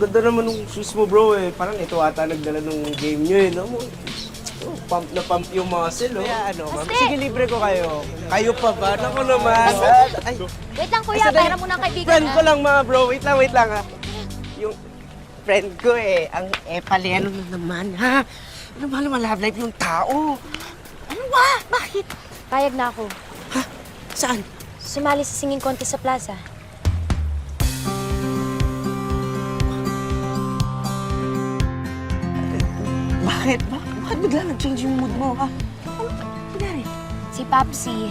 ganda naman ng shoes mo, bro, eh. Parang ito ata nagdala ng game nyo, eh, no? Pump na pump yung muscle, oh. Kaya ano, ma'am? Sige, libre ko kayo. Kayo pa ba? Naku naman. Ay, Wait lang, kuya. Pera mo ng kaibigan. friend ko lang, mga bro. Wait lang, ha. Yung friend ko, eh. Ang epaleno na naman, ha? Ano ba naman love life yung tao? Ano ba? Bakit? Payag na ako. Ha? Saan? Sumali sa singing contest sa plaza. Bakit? Bakit bigla nag-change yung mood mo, ha? Ano nangyari? Si Papsi,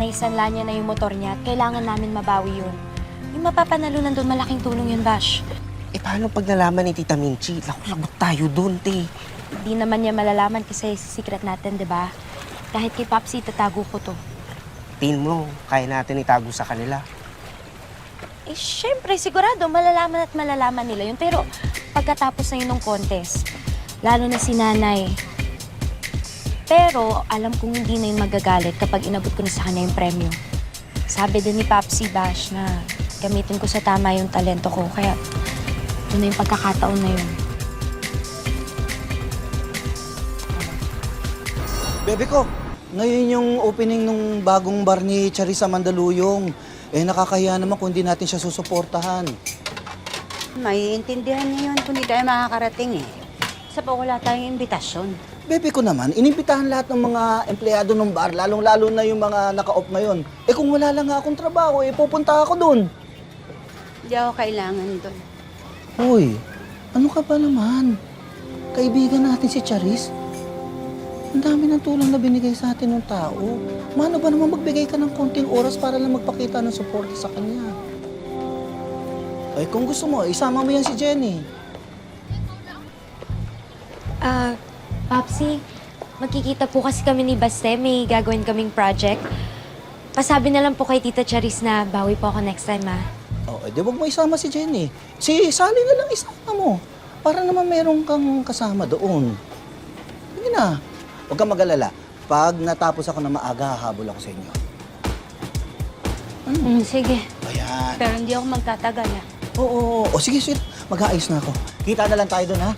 naisanla niya na yung motor niya at kailangan namin mabawi yun. Yung mapapanalunan doon, malaking tulong yun, Bash. Eh, paano pag nalaman ni Tita Minchi? Lagot tayo doon, te. Di naman niya malalaman kasi secret natin, di ba? Kahit kay Papsi, tatago ko to. Tingin mo, kaya natin itago sa kanila. Eh, syempre, sigurado, malalaman at malalaman nila yun. Pero pagkatapos na yun ng contest, lalo na si nanay. Pero alam kong hindi na yun magagalit kapag inabot ko na sa kanya yung premyo. Sabi din ni Papsi Bash na gamitin ko sa tama yung talento ko. Kaya yun na yung pagkakataon na yun. Bebe ko, ngayon yung opening ng bagong bar ni Charissa Mandaluyong. Eh, nakakahiya naman kung hindi natin siya susuportahan. Maiintindihan niyo yun kung hindi tayo makakarating eh. Sa pa wala tayong imbitasyon. Bebe ko naman, inimbitahan lahat ng mga empleyado ng bar, lalong-lalo na yung mga naka-off ngayon. Eh kung wala lang nga akong trabaho, eh pupunta ako dun. Hindi ako kailangan doon. Hoy, ano ka ba naman? Kaibigan natin si Charis. Ang dami ng tulong na binigay sa atin ng tao. Mano ba naman magbigay ka ng konting oras para lang magpakita ng suporta sa kanya? Ay, kung gusto mo, isama mo yan si Jenny. Papsi, magkikita po kasi kami ni Baste. May gagawin kaming project. Pasabi na lang po kay Tita Charis na bawi po ako next time, ha? Oh, edi wag mo isama si Jenny. Si Sally na lang isama mo. Para naman meron kang kasama doon. Sige na. Huwag kang mag-alala. Pag natapos ako na maaga, hahabol ako sa inyo. Sige. Ayan. Pero hindi ako magtatagal ah. Oo. O sige, sige. Mag-aayos na ako. Kita na lang tayo doon, ha?